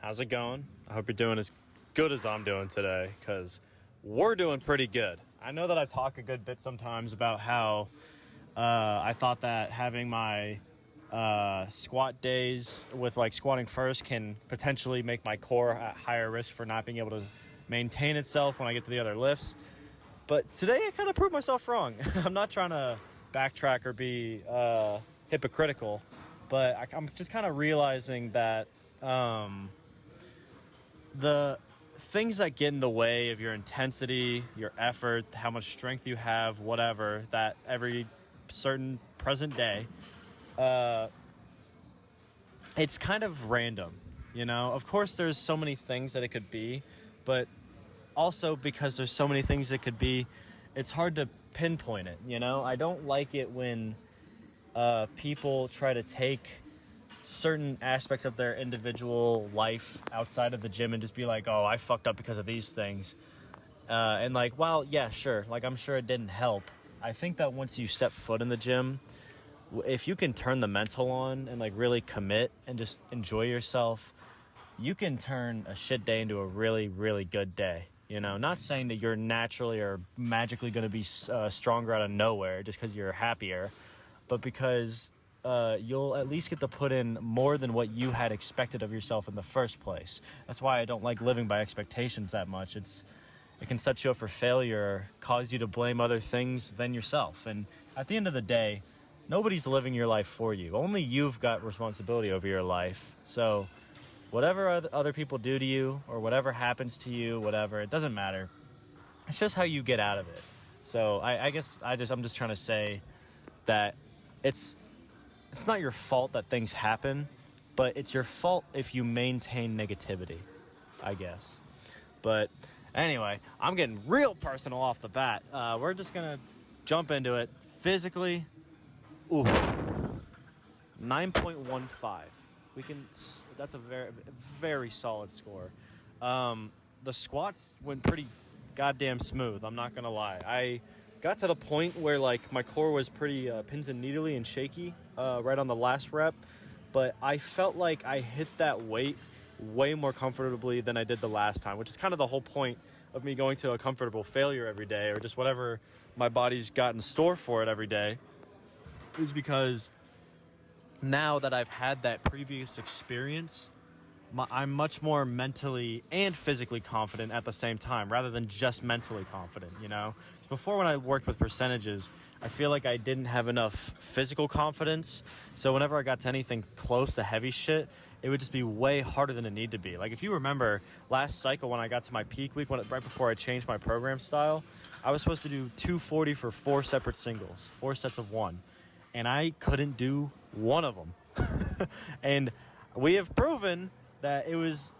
How's it going? I hope you're doing as good as I'm doing today, because we're doing pretty good. I know that I talk a good bit sometimes about how I thought that having my squat days with like squatting first can potentially make my core at higher risk for not being able to maintain itself when I get to the other lifts. But today I kind of proved myself wrong. I'm not trying to backtrack or be hypocritical, but I'm just kind of realizing that the things that get in the way of your intensity, your effort, how much strength you have, whatever, that every certain present day, it's kind of random, you know? Of course, there's so many things that it could be, but also because there's so many things it could be, it's hard to pinpoint it, you know? I don't like it when people try to take certain aspects of their individual life outside of the gym and just be like, oh, I fucked up because of these things. And like, well, yeah, sure. Like, I'm sure it didn't help. I think that once you step foot in the gym, if you can turn the mental on and like really commit and just enjoy yourself, you can turn a shit day into a really, really good day. You know, not saying that you're naturally or magically going to be stronger out of nowhere just because you're happier, but because you'll at least get to put in more than what you had expected of yourself in the first place. That's why I don't like living by expectations that much. It can set you up for failure, cause you to blame other things than yourself. And at the end of the day, nobody's living your life for you. Only you've got responsibility over your life. So whatever other people do to you or whatever happens to you, whatever, it doesn't matter. It's just how you get out of it. So I guess I'm just trying to say that it's not your fault that things happen, but it's your fault if you maintain negativity, I guess. But anyway, I'm getting real personal off the bat. We're just going to jump into it. Physically, 9.15. That's a very, very solid score. The squats went pretty goddamn smooth, I'm not going to lie. I got to the point where like my core was pretty pins and needly and shaky right on the last rep, but I felt like I hit that weight way more comfortably than I did the last time, which is kind of the whole point of me going to a comfortable failure every day, or just whatever my body's got in store for it every day, is because now that I've had that previous experience, I'm much more mentally and physically confident at the same time, rather than just mentally confident, you know? Before, when I worked with percentages, I feel like I didn't have enough physical confidence, so whenever I got to anything close to heavy shit, it would just be way harder than it needed to be. Like, if you remember last cycle when I got to my peak week, right before I changed my program style, I was supposed to do 240 for 4 separate singles, 4 sets of 1, and I couldn't do one of them. And we have proven that it was,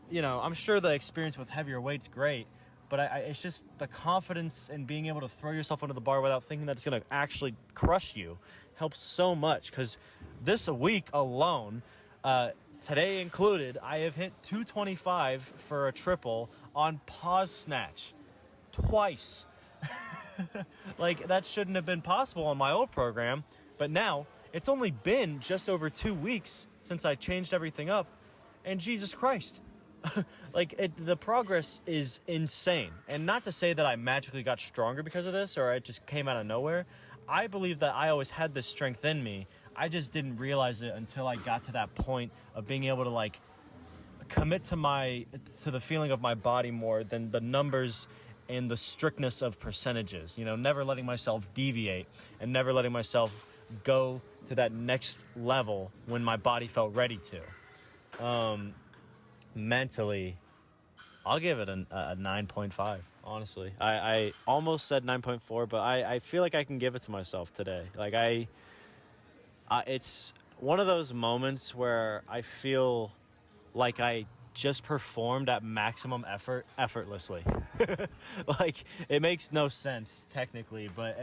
you know, I'm sure the experience with heavier weight's great, but it's just the confidence in being able to throw yourself under the bar without thinking that it's going to actually crush you helps so much. Because this week alone, today included, I have hit 225 for a triple on pause snatch twice. Like, that shouldn't have been possible on my old program, but now it's only been just over 2 weeks since I changed everything up. And Jesus Christ, like, the progress is insane. And not to say that I magically got stronger because of this, or it just came out of nowhere. I believe that I always had this strength in me. I just didn't realize it until I got to that point of being able to like commit to the feeling of my body more than the numbers and the strictness of percentages. You know, never letting myself deviate and never letting myself go to that next level when my body felt ready to. Mentally, I'll give it a 9.5, honestly. I almost said 9.4, but I feel like I can give it to myself today. Like, it's one of those moments where I feel like I just performed at maximum effort effortlessly. Like, it makes no sense technically, but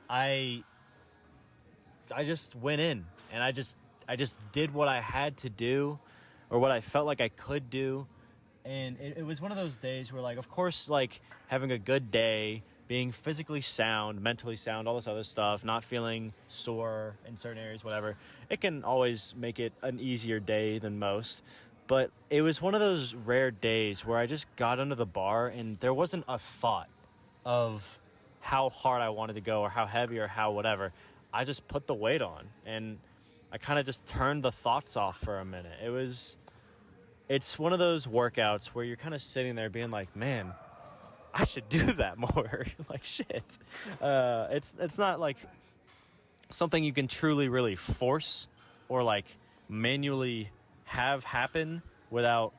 I just went in and I just did what I had to do, or what I felt like I could do. And it was one of those days where, like, of course, like, having a good day, being physically sound, mentally sound, all this other stuff, not feeling sore in certain areas, whatever, it can always make it an easier day than most. But it was one of those rare days where I just got under the bar and there wasn't a thought of how hard I wanted to go or how heavy or how whatever. I just put the weight on and I kind of just turned the thoughts off for a minute. It's one of those workouts where you're kind of sitting there being like, man, I should do that more. Like, shit. It's not like something you can truly really force or like manually have happen without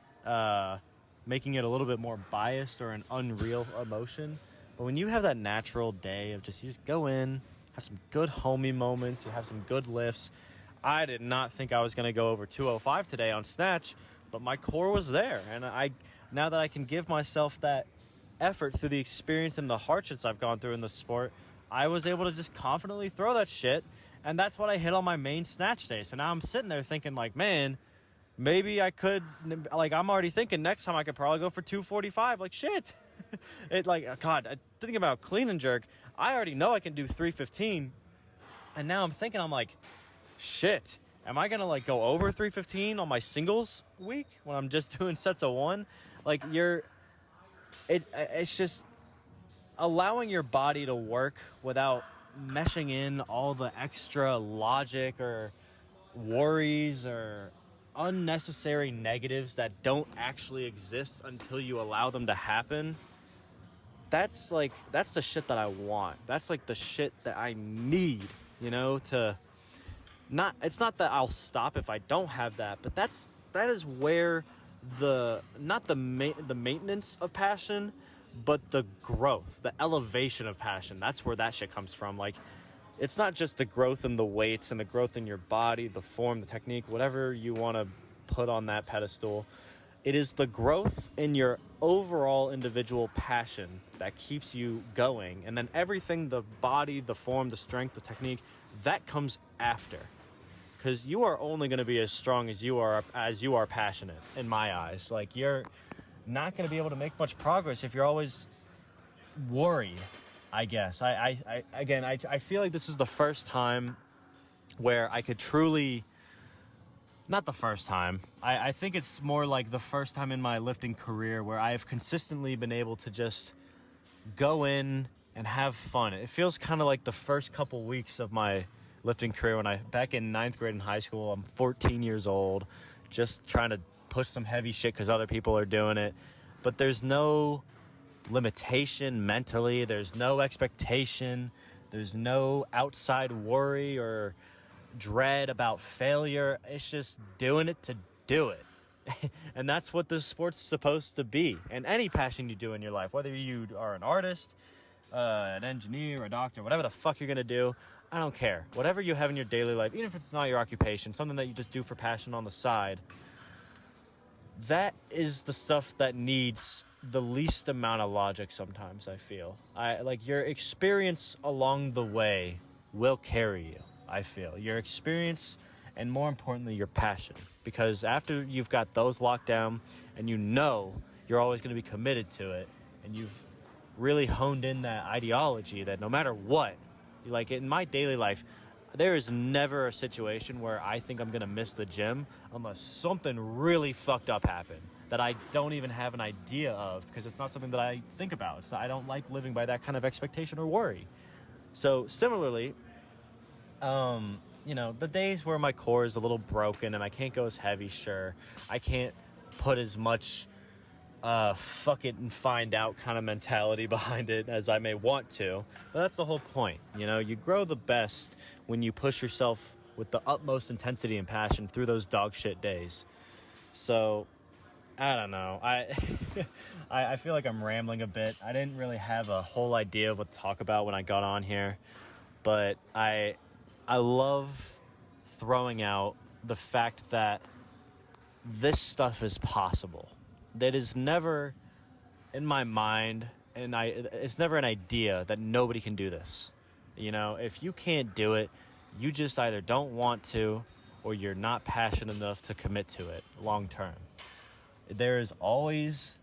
making it a little bit more biased or an unreal emotion. But when you have that natural day of you just go in, have some good homie moments, you have some good lifts. I did not think I was going to go over 205 today on Snatch, but my core was there. And now that I can give myself that effort through the experience and the hardships I've gone through in the sport, I was able to just confidently throw that shit. And that's what I hit on my main Snatch day. So now I'm sitting there thinking like, man, maybe I could, like, I'm already thinking next time I could probably go for 245. Like, shit. God, thinking about clean and jerk, I already know I can do 315. And now I'm thinking, I'm like, shit, am I going to like go over 315 on my singles week when I'm just doing sets of one? Like, it's just allowing your body to work without meshing in all the extra logic or worries or unnecessary negatives that don't actually exist until you allow them to happen. That's the shit that I want. That's like the shit that I need, to it's not that I'll stop if I don't have that, but that is where not the maintenance of passion, but the growth, the elevation of passion, that's where that shit comes from. Like, it's not just the growth in the weights and the growth in your body, the form, the technique, whatever you want to put on that pedestal. It is the growth in your overall individual passion that keeps you going. And then everything, the body, the form, the strength, the technique, that comes after. Because you are only going to be as strong as you are passionate, in my eyes. Like, you're not going to be able to make much progress if you're always worried, I guess. I feel like this is the first time where I could truly, not the first time, I think it's more like the first time in my lifting career where I have consistently been able to just go in and have fun. It feels kind of like the first couple weeks of my lifting career back in 9th grade in high school. I'm 14 years old, just trying to push some heavy shit because other people are doing it. But there's no limitation mentally. There's no expectation. There's no outside worry or dread about failure. It's just doing it to do it. And that's what this sport's supposed to be. And any passion you do in your life, whether you are an artist, an engineer, a doctor, whatever the fuck you're going to do, I don't care. Whatever you have in your daily life, even if it's not your occupation, something that you just do for passion on the side, that is the stuff that needs the least amount of logic sometimes, I feel. Your experience along the way will carry you, I feel. Your experience and, more importantly, your passion. Because after you've got those locked down and you're always going to be committed to it, and you've really honed in that ideology that no matter what, like in my daily life, there is never a situation where I think I'm going to miss the gym unless something really fucked up happened that I don't even have an idea of, because it's not something that I think about. I don't like living by that kind of expectation or worry. So similarly, the days where my core is a little broken and I can't go as heavy, sure. I can't put as much fuck it and find out kind of mentality behind it as I may want to. But that's the whole point. You grow the best when you push yourself with the utmost intensity and passion through those dog shit days. So, I don't know. I feel like I'm rambling a bit. I didn't really have a whole idea of what to talk about when I got on here. But I love throwing out the fact that this stuff is possible. That is never in my mind, and it's never an idea that nobody can do this. If you can't do it, you just either don't want to or you're not passionate enough to commit to it long term. There is always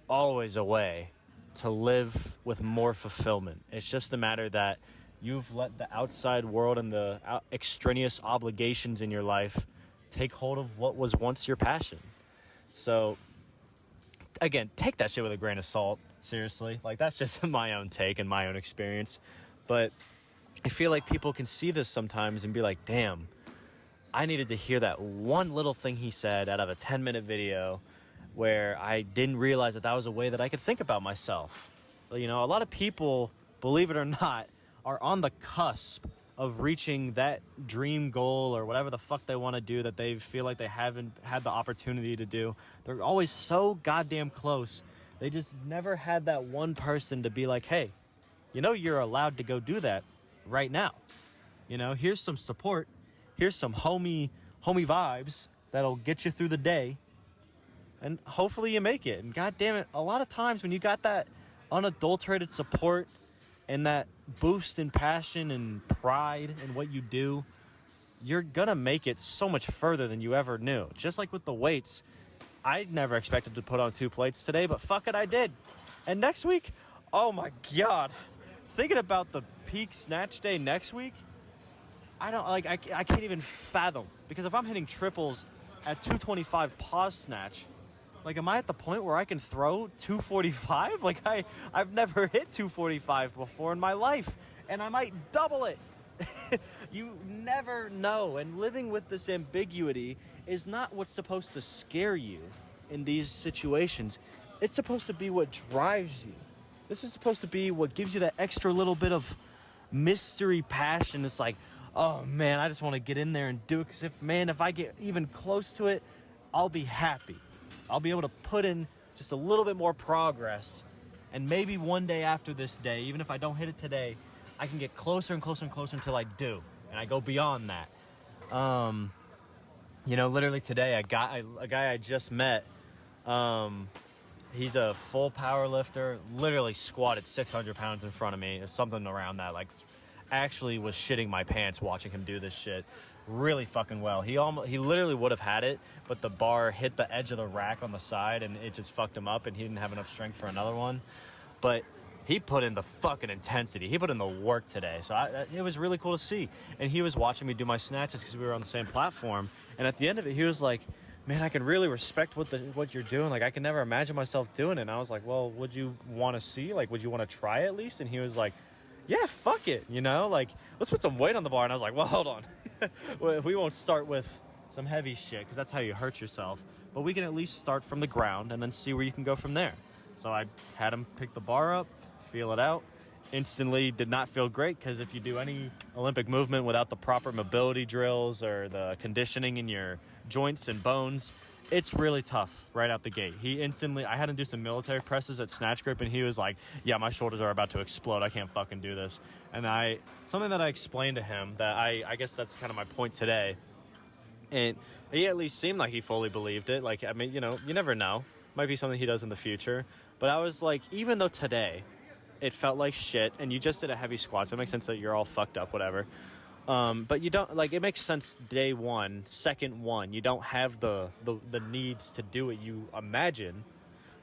a way to live with more fulfillment. It's just a matter that you've let the outside world and the extraneous obligations in your life take hold of what was once your passion. So again, take that shit with a grain of salt. Seriously, like that's just my own take and my own experience. But I feel like people can see this sometimes and be like, damn, I needed to hear that one little thing he said out of a 10-minute video where I didn't realize that was a way that I could think about myself. You know, a lot of people, believe it or not, are on the cusp of reaching that dream goal or whatever the fuck they want to do that they feel like they haven't had the opportunity to do. They're always so goddamn close. They just never had that one person to be like, hey, you know, you're allowed to go do that right now. You know, here's some support. Here's some homie vibes that'll get you through the day. And hopefully you make it. And god damn it, a lot of times when you got that unadulterated support and that boost in passion and pride in what you do, you're gonna make it so much further than you ever knew. Just like with the weights, I never expected to put on 2 plates today, but fuck it, I did. And next week, oh my god, thinking about the peak snatch day next week, I can't even fathom. Because if I'm hitting triples at 225 pause snatch, like, am I at the point where I can throw 245? Like, I've never hit 245 before in my life, and I might double it. You never know, and living with this ambiguity is not what's supposed to scare you in these situations. It's supposed to be what drives you. This is supposed to be what gives you that extra little bit of mystery passion. It's like, oh man, I just want to get in there and do it, because if I get even close to it, I'll be happy. I'll be able to put in just a little bit more progress, and maybe one day after this day, even if I don't hit it today, I can get closer and closer and closer until I do, and I go beyond that. You know, literally today, a guy I just met, he's a full power lifter, literally squatted 600 pounds in front of me, or something around that. Like, actually was shitting my pants watching him do this shit really fucking well. He literally would have had it, but the bar hit the edge of the rack on the side and it just fucked him up, and he didn't have enough strength for another one. But he put in the fucking intensity. He put in the work today. So it was really cool to see. And he was watching me do my snatches because we were on the same platform. And at the end of it, he was like, man, I can really respect what you're doing. Like, I can never imagine myself doing it. And I was like, well, would you want to see? Like, would you want to try at least? And he was like, yeah, fuck it, you know? Like, let's put some weight on the bar. And I was like, well, hold on. We won't start with some heavy shit, because that's how you hurt yourself. But we can at least start from the ground and then see where you can go from there. So I had him pick the bar up, feel it out. Instantly did not feel great, because if you do any Olympic movement without the proper mobility drills or the conditioning in your joints and bones, it's really tough right out the gate. I had him do some military presses at Snatch Grip, and he was like, yeah, my shoulders are about to explode. I can't fucking do this. And something that I explained to him that I guess that's kind of my point today. And he at least seemed like he fully believed it. Like, I mean, you know, you never know. Might be something he does in the future. But I was like, even though today it felt like shit, and you just did a heavy squat, so it makes sense that you're all fucked up, whatever. But you don't, like, it makes sense day one, second one, you don't have the needs to do what you imagine.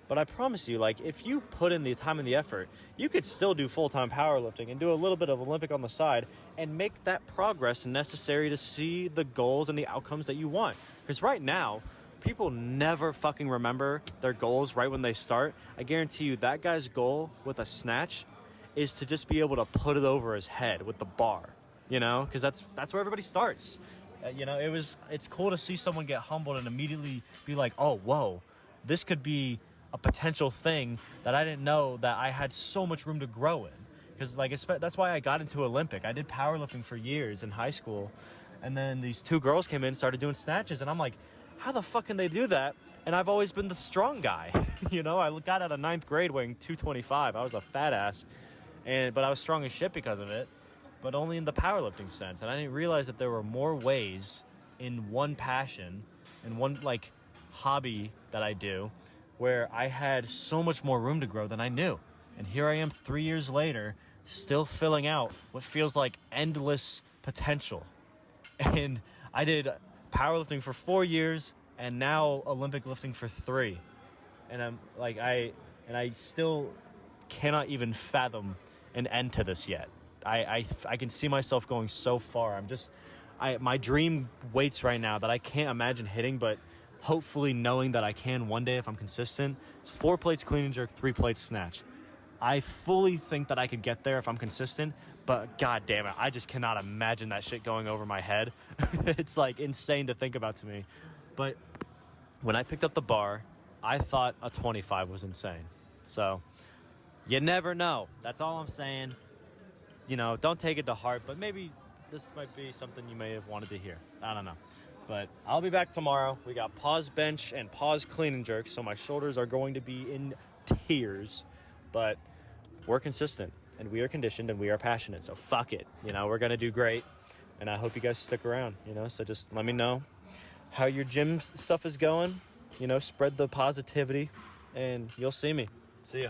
But I promise you, like, if you put in the time and the effort, you could still do full-time powerlifting and do a little bit of Olympic on the side and make that progress necessary to see the goals and the outcomes that you want. Because right now, people never fucking remember their goals right when they start. I guarantee you that guy's goal with a snatch is to just be able to put it over his head with the bar. You know, because that's where everybody starts. You know, it's cool to see someone get humbled and immediately be like, oh, whoa, this could be a potential thing that I didn't know that I had so much room to grow in. Because, like, that's why I got into Olympic. I did powerlifting for years in high school, and then these 2 girls came in and started doing snatches, and I'm like, how the fuck can they do that? And I've always been the strong guy. You know, I got out of 9th grade weighing 225. I was a fat ass, but I was strong as shit because of it. But only in the powerlifting sense. And I didn't realize that there were more ways in one passion, in one, like, hobby that I do, where I had so much more room to grow than I knew. And here I am 3 years later, still filling out what feels like endless potential. And I did powerlifting for 4 years, and now Olympic lifting for 3. And I'm like, I still cannot even fathom an end to this yet. I can see myself going so far. My dream weights right now that I can't imagine hitting, but hopefully knowing that I can one day if I'm consistent. It's 4 plates clean and jerk, 3 plates snatch. I fully think that I could get there if I'm consistent, but god damn it, I just cannot imagine that shit going over my head. It's like insane to think about to me. But when I picked up the bar, I thought a 25 was insane. So you never know. That's all I'm saying. Don't take it to heart, but maybe this might be something you may have wanted to hear. I don't know. But I'll be back tomorrow. We got pause bench and pause clean and jerk, so my shoulders are going to be in tears. But we're consistent, and we are conditioned, and we are passionate. So fuck it. We're going to do great. And I hope you guys stick around, So just let me know how your gym stuff is going. Spread the positivity, and you'll see me. See ya.